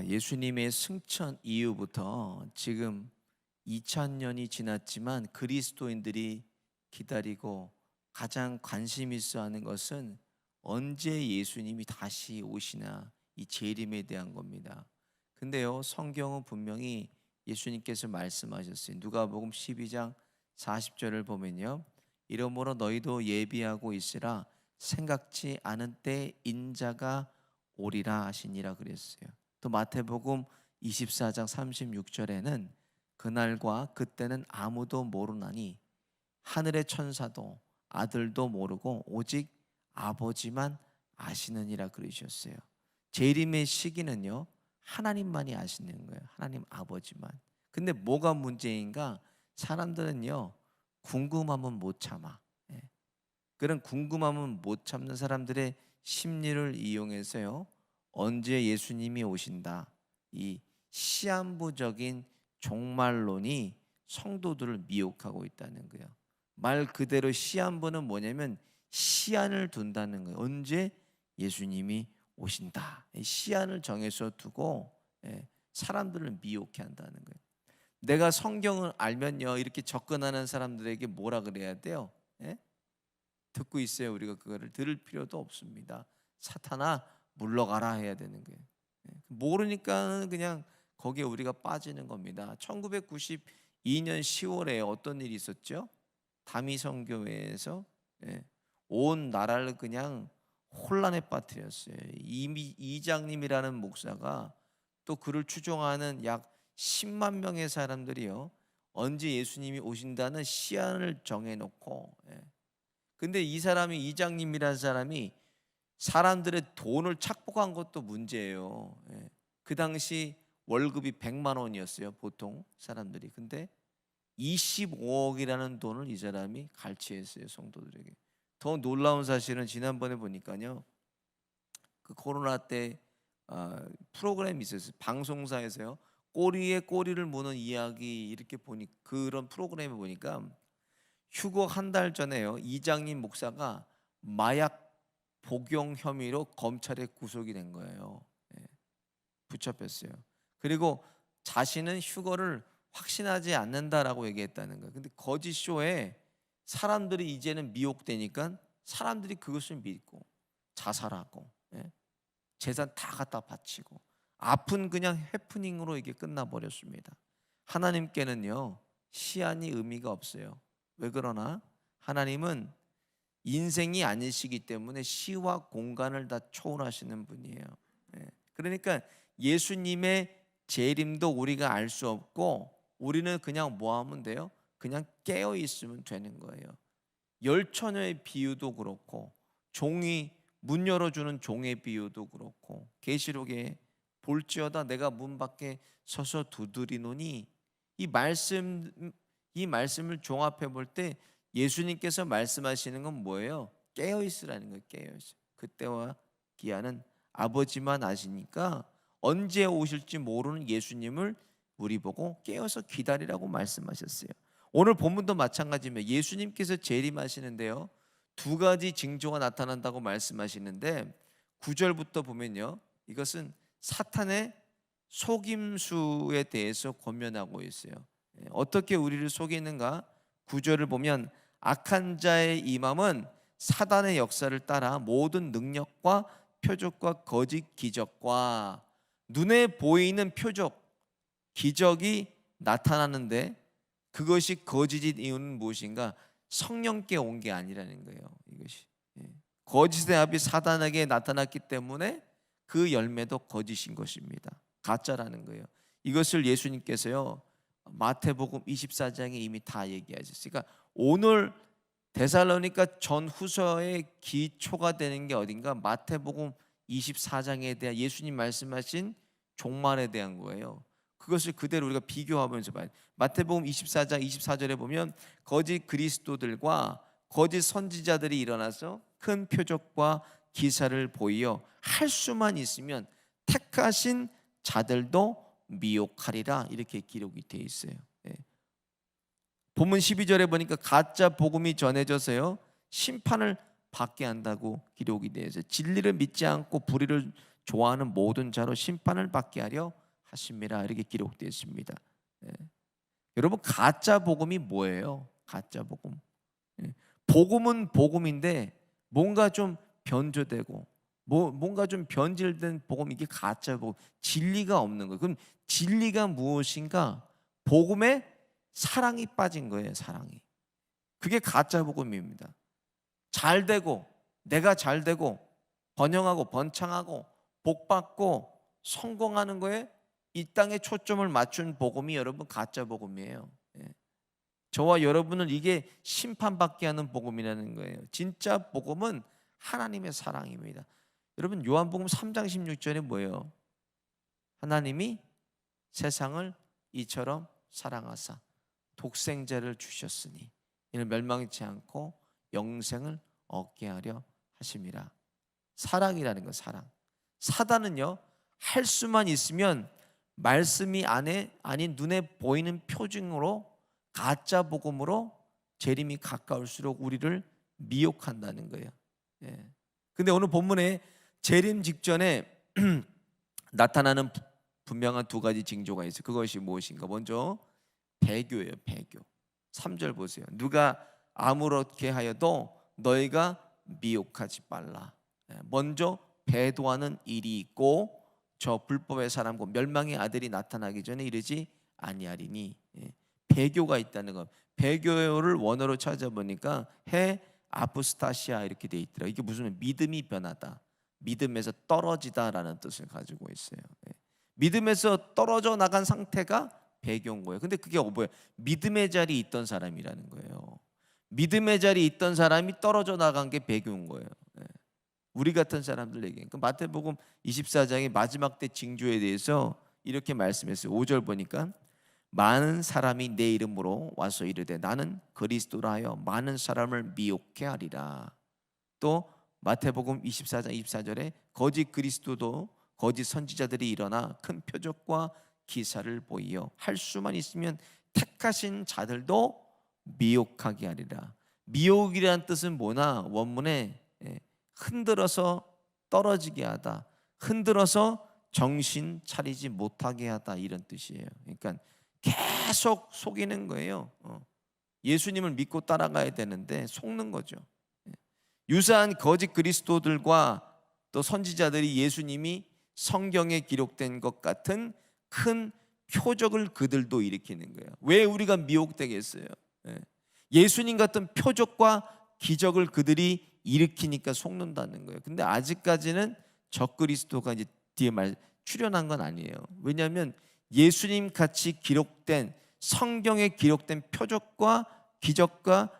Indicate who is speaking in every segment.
Speaker 1: 예수님의 승천 이후부터 지금 2000년이 지났지만 그리스도인들이 기다리고 가장 관심 있어 하는 것은 언제 예수님이 다시 오시나, 이 재림에 대한 겁니다. 근데요, 성경은 분명히 예수님께서 말씀하셨어요. 누가복음 12장 40절을 보면요, 이러므로 너희도 예비하고 있으라, 생각지 않은 때 인자가 오리라 하시니라 그랬어요. 또 마태복음 24장 36절에는 그날과 그때는 아무도 모르나니 하늘의 천사도 아들도 모르고 오직 아버지만 아시느니라 그러셨어요. 재림의 시기는요, 하나님만이 아시는 거예요. 하나님 아버지만. 근데 뭐가 문제인가? 사람들은요, 궁금하면 못 참아. 예. 그런 궁금함은 못 참는 사람들의 심리를 이용해서요, 언제 예수님이 오신다, 이 시한부적인 종말론이 성도들을 미혹하고 있다는 거예요. 말 그대로 시한부는 뭐냐면 시한을 둔다는 거예요. 언제 예수님이 오신다, 시한을 정해서 두고 사람들을 미혹해 한다는 거예요. 내가 성경을 알면요, 이렇게 접근하는 사람들에게 뭐라 그래야 돼요? 듣고 있어요. 우리가 그거를 들을 필요도 없습니다. 사탄아 물러가라 해야 되는 거예요. 모르니까 그냥 거기에 우리가 빠지는 겁니다. 1992년 10월에 어떤 일이 있었죠? 다미성교회에서 온 나라를 그냥 혼란에 빠뜨렸어요. 이장님이라는 목사가, 또 그를 추종하는 약 10만 명의 사람들이요, 언제 예수님이 오신다는 시한을 정해놓고, 근데 이 사람이, 이장님이라는 사람이 사람들의 돈을 착복한 것도 문제예요. 그 당시 월급이 100만 원이었어요, 보통 사람들이. 근데 25억이라는 돈을 이 사람이 갈취했어요, 성도들에게. 더 놀라운 사실은 지난번에 보니까요, 그 코로나 때 프로그램이 있었어요. 방송사에서요, 꼬리에 꼬리를 무는 이야기, 이렇게 보니, 그런 프로그램을 보니까 휴거 한 달 전에요, 이장님 목사가 마약 복용 혐의로 검찰에 구속이 된 거예요. 붙잡혔어요. 그리고 자신은 휴거를 확신하지 않는다라고 얘기했다는 거예요. 근데 거짓 쇼에 사람들이 이제는 미혹되니까 사람들이 그것을 믿고 자살하고, 재산 다 갖다 바치고, 아픈 그냥 해프닝으로 이게 끝나버렸습니다. 하나님께는요, 시한이 의미가 없어요. 왜 그러나? 하나님은 인생이 아니시기 때문에 시와 공간을 다 초월하시는 분이에요. 그러니까 예수님의 재림도 우리가 알 수 없고, 우리는 그냥 뭐 하면 돼요? 그냥 깨어 있으면 되는 거예요. 열처녀의 비유도 그렇고, 종이 문 열어주는 종의 비유도 그렇고, 계시록에 볼지어다 내가 문 밖에 서서 두드리노니, 이 말씀을 종합해 볼 때 예수님께서 말씀하시는 건 뭐예요? 깨어 있으라는 거예요. 깨어 있어. 그때와 기한은 아버지만 아시니까 언제 오실지 모르는 예수님을 우리 보고 깨어서 기다리라고 말씀하셨어요. 오늘 본문도 마찬가지입니다. 예수님께서 재림하시는데요, 두 가지 징조가 나타난다고 말씀하시는데, 9절부터 보면요, 이것은 사탄의 속임수에 대해서 권면하고 있어요. 어떻게 우리를 속이는가? 9절을 보면 악한 자의 임함은 사단의 역사를 따라 모든 능력과 표적과 거짓 기적과, 눈에 보이는 표적, 기적이 나타나는데 그것이 거짓인 이유는 무엇인가? 성령께 온 게 아니라는 거예요. 이것이 거짓의 합이 사단에게 나타났기 때문에 그 열매도 거짓인 것입니다. 가짜라는 거예요. 이것을 예수님께서요, 마태복음 24장에 이미 다 얘기하셨어요. 그러니까 오늘 데살로니가 전후서의 기초가 되는 게 어딘가? 마태복음 24장에 대한 예수님 말씀하신 종말에 대한 거예요. 그것을 그대로 우리가 비교하면서 봐요. 마태복음 24장 24절에 보면 거짓 그리스도들과 거짓 선지자들이 일어나서 큰 표적과 기사를 보이어 할 수만 있으면 택하신 자들도 미혹하리라, 이렇게 기록이 되어 있어요. 본문 12절에 보니까 가짜 복음이 전해져서요, 심판을 받게 한다고 기록이 되어 있어요. 진리를 믿지 않고 불의를 좋아하는 모든 자로 심판을 받게 하려 하심이라 이렇게 기록되어 있습니다. 예. 여러분 가짜 복음이 뭐예요? 가짜 복음. 예. 복음은 복음인데 뭔가 좀 변조되고 뭔가 좀 변질된 복음, 이게 가짜 복음, 진리가 없는 거예요. 그럼 진리가 무엇인가? 복음에 사랑이 빠진 거예요. 사랑이. 그게 가짜 복음입니다. 잘 되고 내가 잘 되고 번영하고 번창하고 복받고 성공하는 거에 이 땅에 초점을 맞춘 복음이 여러분 가짜 복음이에요. 예. 저와 여러분은 이게 심판받게 하는 복음이라는 거예요. 진짜 복음은 하나님의 사랑입니다. 여러분 요한복음 3장 16절에 뭐예요? 하나님이 세상을 이처럼 사랑하사 독생자를 주셨으니 이는 멸망치 않고 영생을 얻게 하려 하심이라. 사랑이라는 거, 사랑. 사단은요, 할 수만 있으면 말씀이 아닌 눈에 보이는 표징으로, 가짜 복음으로 재림이 가까울수록 우리를 미혹한다는 거예요. 예. 근데 오늘 본문에 재림 직전에 나타나는 분명한 두 가지 징조가 있어요. 그것이 무엇인가? 먼저 배교예요. 배교. 3절 보세요. 누가 아무렇게 하여도 너희가 미혹하지 말라. 먼저 배도하는 일이 있고 저 불법의 사람과 멸망의 아들이 나타나기 전에 이르지 아니하리니. 배교가 있다는 것. 배교를 원어로 찾아보니까 해 아포스타시아 이렇게 돼 있더라. 이게 무슨 믿음이 변하다, 믿음에서 떨어지다라는 뜻을 가지고 있어요. 믿음에서 떨어져 나간 상태가 배교인 거예요. 근데 그게 뭐예요? 믿음의 자리에 있던 사람이라는 거예요. 믿음의 자리에 있던 사람이 떨어져 나간 게 배교인 거예요. 우리 같은 사람들에게. 마태복음 24장의 마지막 때 징조에 대해서 이렇게 말씀했어요. 5절 보니까 많은 사람이 내 이름으로 와서 이르되 나는 그리스도라 하여 많은 사람을 미혹해 하리라. 또 마태복음 24장 24절에 거짓 그리스도도 거짓 선지자들이 일어나 큰 표적과 기사를 보이어 할 수만 있으면 택하신 자들도 미혹하게 하리라. 미혹이라는 뜻은 뭐나 원문에 흔들어서 떨어지게 하다, 흔들어서 정신 차리지 못하게 하다, 이런 뜻이에요. 그러니까 계속 속이는 거예요. 예수님을 믿고 따라가야 되는데 속는 거죠. 유사한 거짓 그리스도들과 또 선지자들이 예수님이 성경에 기록된 것 같은 큰 표적을 그들도 일으키는 거예요. 왜 우리가 미혹되겠어요? 예수님 같은 표적과 기적을 그들이 일으키니까 속는다는 거예요. 근데 아직까지는 적그리스도가 이제 뒤에 출현한 건 아니에요. 왜냐하면 예수님 같이 기록된, 성경에 기록된 표적과 기적과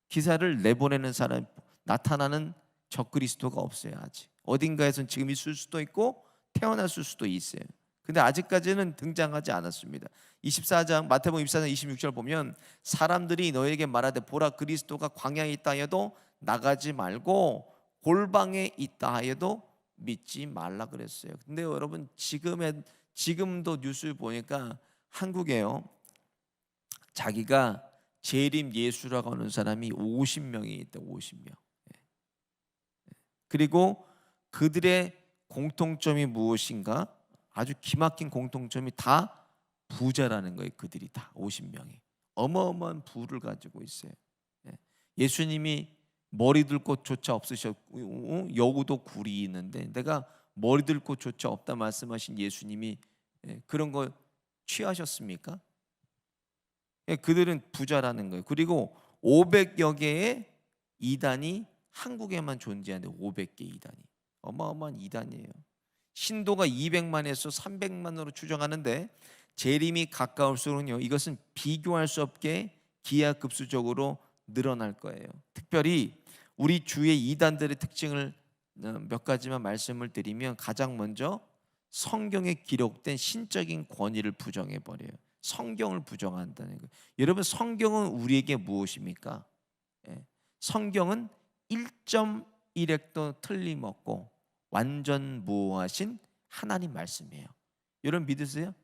Speaker 1: 기사를 내보내는 사람, 나타나는 적그리스도가 없어요. 아직 어딘가에선 지금 있을 수도 있고 태어났을 수도 있어요. 근데 아직까지는 등장하지 않았습니다. 24장 마태복음 24장 26절 보면 사람들이 너에게 말하되 보라 그리스도가 광야에 있다 하여도 나가지 말고 골방에 있다 하여도 믿지 말라 그랬어요. 근데 여러분 지금도 뉴스 보니까 한국에요, 자기가 재림 예수라고 하는 사람이 50명이 있다. 50명. 그리고 그들의 공통점이 무엇인가? 아주 기막힌 공통점이 다 부자라는 거예요. 그들이 다 50명이 어마어마한 부를 가지고 있어요. 예수님이 머리들 곳조차 없으셨고 여우도 굴이 있는데 내가 머리들 곳조차 없다 말씀하신 예수님이 그런 거 취하셨습니까? 그들은 부자라는 거예요. 그리고 500여 개의 이단이 한국에만 존재하는데 500개 이단이 어마어마한 이단이에요. 신도가 200만에서 300만으로 추정하는데 재림이 가까울수록요 이것은 비교할 수 없게 기하급수적으로 늘어날 거예요. 특별히 우리 주의 이단들의 특징을 몇 가지만 말씀을 드리면 가장 먼저 성경에 기록된 신적인 권위를 부정해 버려요. 성경을 부정한다는 거예요. 여러분 성경은 우리에게 무엇입니까? 성경은 1.1획도 틀림없고 완전 무오하신 하나님 말씀이에요. 여러분 믿으세요?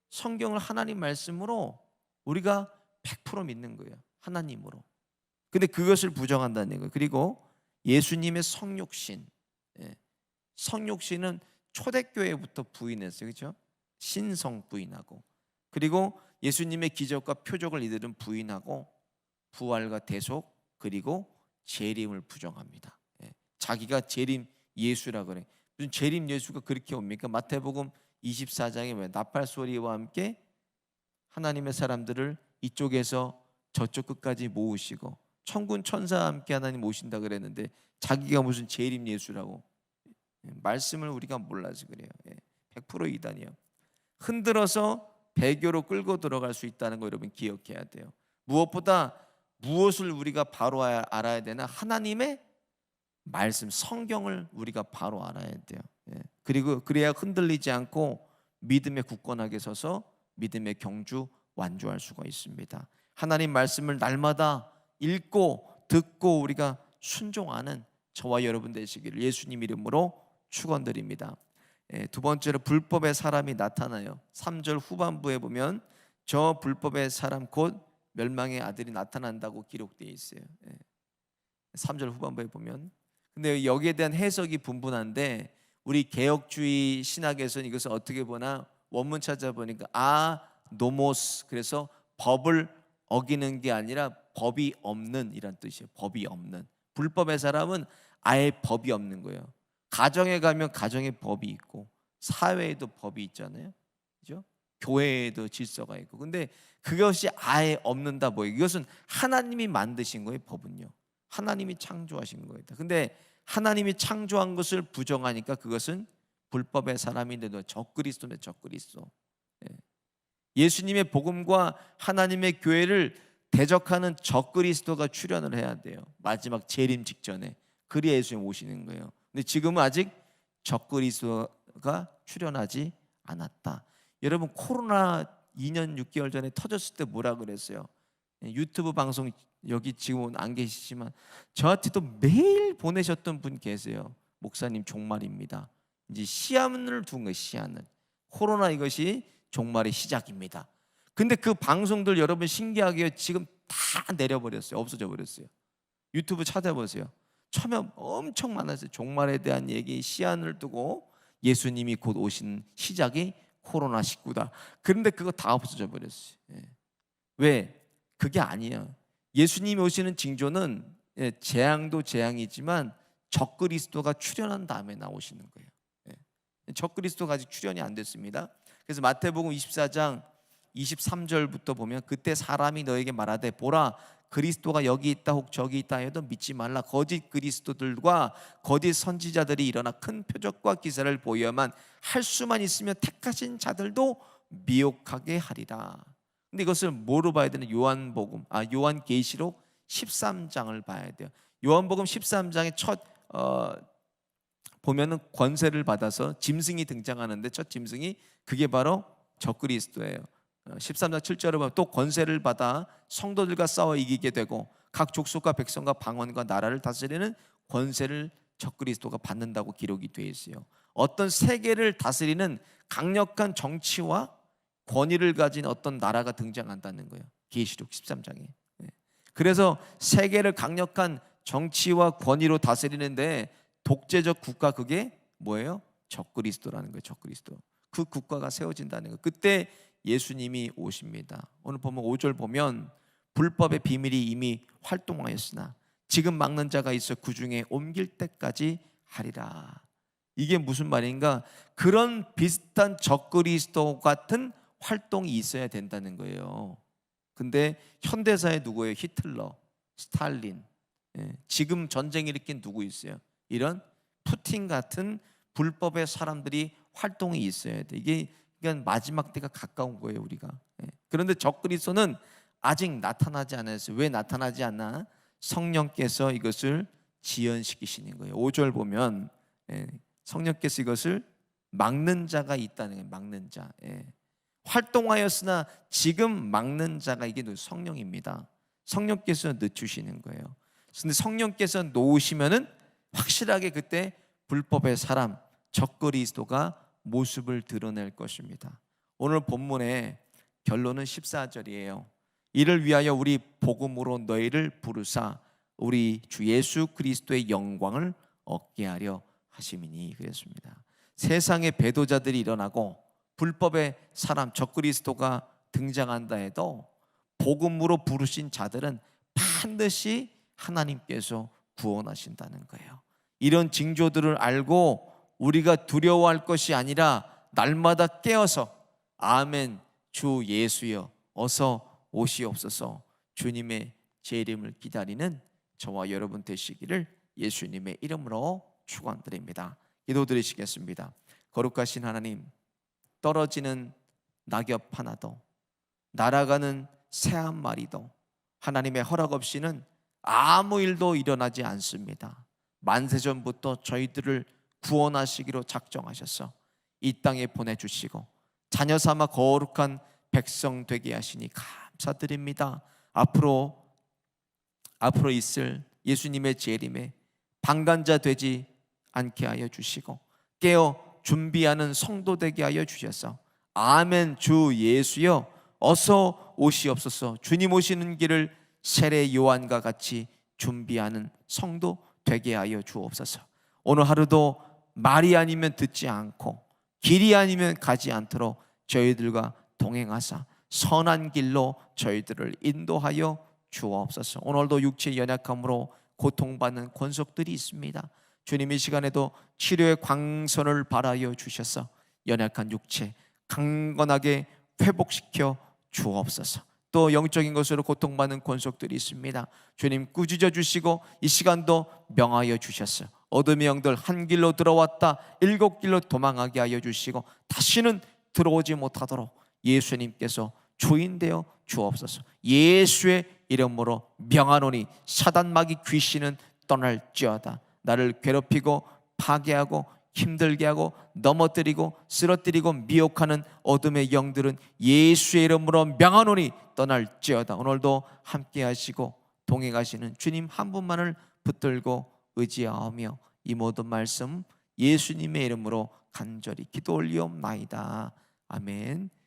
Speaker 1: 성경을 하나님 말씀으로 우리가 100% 믿는 거예요. 하나님으로. 근데 그것을 부정한다는 거예요. 그리고 예수님의 성육신, 성육신은 초대교회부터 부인했어요. 그렇죠? 신성 부인하고, 그리고 예수님의 기적과 표적을 이들은 부인하고 부활과 대속 그리고 재림을 부정합니다. 예. 자기가 재림 예수라 그래. 무슨 재림 예수가 그렇게 옵니까? 마태복음 24장에 왜 나팔 소리와 함께 하나님의 사람들을 이쪽에서 저쪽 끝까지 모으시고 천군 천사와 함께 하나님 오신다 그랬는데 자기가 무슨 재림 예수라고. 말씀을 우리가 몰라서 그래요. 100% 이단이에요. 흔들어서 배교로 끌고 들어갈 수 있다는 거 여러분 기억해야 돼요. 무엇보다 무엇을 우리가 바로 알아야 되나? 하나님의 말씀, 성경을 우리가 바로 알아야 돼요. 그리고 그래야 흔들리지 않고 믿음에 굳건하게 서서 믿음의 경주 완주할 수가 있습니다. 하나님 말씀을 날마다 읽고 듣고 우리가 순종하는 저와 여러분 되시기를 예수님 이름으로 축원드립니다. 두 번째로 불법의 사람이 나타나요. 3절 후반부에 보면 저 불법의 사람 곧 멸망의 아들이 나타난다고 기록되어 있어요. 3절 후반부에 보면, 근데 여기에 대한 해석이 분분한데 우리 개혁주의 신학에서는 이것을 어떻게 보나 원문 찾아보니까 노모스, 그래서 법을 어기는 게 아니라 법이 없는 이란 뜻이에요. 법이 없는. 불법의 사람은 아예 법이 없는 거예요. 가정에 가면 가정에 법이 있고 사회에도 법이 있잖아요. 그죠? 교회에도 질서가 있고. 근데 그것이 아예 없는다 뭐예요? 이것은 하나님이 만드신 거예요. 법은요. 하나님이 창조하신 거예요. 근데 하나님이 창조한 것을 부정하니까 그것은 불법의 사람인데도 적그리스도네, 적그리스도. 예수님의 복음과 하나님의 교회를 대적하는 적그리스도가 출현을 해야 돼요. 마지막 재림 직전에. 그래야 예수님 오시는 거예요. 근데 지금은 아직 적그리스도가 출현하지 않았다. 여러분 코로나 2년 6개월 전에 터졌을 때 뭐라 그랬어요? 유튜브 방송 여기 지금 안 계시지만 저한테도 매일 보내셨던 분 계세요. 목사님 종말입니다. 이제 시한을 둔 거예요. 시한을. 코로나 이것이 종말의 시작입니다. 근데 그 방송들 여러분 신기하게 지금 다 내려버렸어요. 없어져 버렸어요. 유튜브 찾아보세요. 처음에 엄청 많았어요. 종말에 대한 얘기, 시한을 두고 예수님이 곧 오신 시작이 코로나19다. 그런데 그거 다 없어져 버렸어요. 왜? 그게 아니에요. 예수님이 오시는 징조는 재앙도 재앙이지만 적그리스도가 출현한 다음에 나오시는 거예요. 적그리스도가 아직 출현이 안 됐습니다. 그래서 마태복음 24장 23절부터 보면 그때 사람이 너에게 말하되 보라 그리스도가 여기 있다 혹 저기 있다 해도 믿지 말라. 거짓 그리스도들과 거짓 선지자들이 일어나 큰 표적과 기사를 보여야만 할 수만 있으면 택하신 자들도 미혹하게 하리라. 근데 이것을 뭐로 봐야 되는? 요한계시록 13장을 봐야 돼요. 요한복음 13장의 첫 보면은 권세를 받아서 짐승이 등장하는데 첫 짐승이 그게 바로 적그리스도예요. 13장 7절에 보면 또 권세를 받아 성도들과 싸워 이기게 되고 각 족속과 백성과 방언과 나라를 다스리는 권세를 적그리스도가 받는다고 기록이 되어 있어요. 어떤 세계를 다스리는 강력한 정치와 권위를 가진 어떤 나라가 등장한다는 거예요. 계시록 13장에. 그래서 세계를 강력한 정치와 권위로 다스리는데 독재적 국가, 그게 뭐예요? 적그리스도라는 거예요. 적그리스도. 그 국가가 세워진다는 거예요. 그때 예수님이 오십니다. 오늘 보면 5절 보면 불법의 비밀이 이미 활동하였으나 지금 막는 자가 있어 그 중에 옮길 때까지 하리라. 이게 무슨 말인가? 그런 비슷한 적그리스도 같은 활동이 있어야 된다는 거예요. 근데 현대사에 누구예요? 히틀러, 스탈린. 지금 전쟁 일으킨 누구 있어요? 이런 푸틴 같은 불법의 사람들이 활동이 있어야 돼. 이게 그러니까 마지막 때가 가까운 거예요, 우리가. 그런데 적그리스도는 아직 나타나지 않았어요. 왜 나타나지 않나? 성령께서 이것을 지연시키시는 거예요. 5절 보면 성령께서 이것을 막는 자가 있다는 거예요. 막는 자. 활동하였으나 지금 막는 자가 이게 성령입니다. 성령께서 늦추시는 거예요. 그런데 성령께서 놓으시면은 확실하게 그때 불법의 사람 적그리스도가 모습을 드러낼 것입니다. 오늘 본문의 결론은 14절이에요. 이를 위하여 우리 복음으로 너희를 부르사 우리 주 예수 그리스도의 영광을 얻게 하려 하심이니 그랬습니다. 세상에 배도자들이 일어나고 불법의 사람 적그리스도가 등장한다 해도 복음으로 부르신 자들은 반드시 하나님께서 구원하신다는 거예요. 이런 징조들을 알고 우리가 두려워할 것이 아니라 날마다 깨어서 아멘 주 예수여 어서 오시옵소서 주님의 재림을 기다리는 저와 여러분 되시기를 예수님의 이름으로 축원드립니다. 기도드리시겠습니다. 거룩하신 하나님, 떨어지는 낙엽 하나도 날아가는 새 한 마리도 하나님의 허락 없이는 아무 일도 일어나지 않습니다. 만세전부터 저희들을 구원하시기로 작정하셔서 이 땅에 보내주시고 자녀 삼아 거룩한 백성 되게 하시니 감사드립니다. 앞으로 있을 예수님의 재림에 방관자 되지 않게 하여 주시고 깨어 준비하는 성도 되게 하여 주셔서 아멘 주 예수여 어서 오시옵소서 주님 오시는 길을 세례 요한과 같이 준비하는 성도 되게 하여 주옵소서. 오늘 하루도 말이 아니면 듣지 않고 길이 아니면 가지 않도록 저희들과 동행하사 선한 길로 저희들을 인도하여 주옵소서. 오늘도 육체의 연약함으로 고통받는 권속들이 있습니다. 주님 이 시간에도 치료의 광선을 발하여 주셔서 연약한 육체 강건하게 회복시켜 주옵소서. 또 영적인 것으로 고통받는 권속들이 있습니다. 주님 꾸짖어 주시고 이 시간도 명하여 주셨어요. 어둠의 영들 한 길로 들어왔다 7길로 도망하게 하여 주시고 다시는 들어오지 못하도록 예수님께서 주인되어 주옵소서. 예수의 이름으로 명하노니 사단 마귀 귀신은 떠날지어다. 나를 괴롭히고 파괴하고 힘들게 하고 넘어뜨리고 쓰러뜨리고 미혹하는 어둠의 영들은 예수의 이름으로 명하노니 떠날지어다. 오늘도 함께 하시고 동행하시는 주님 한 분만을 붙들고 의지하며 이 모든 말씀 예수님의 이름으로 간절히 기도 올리옵나이다. 아멘.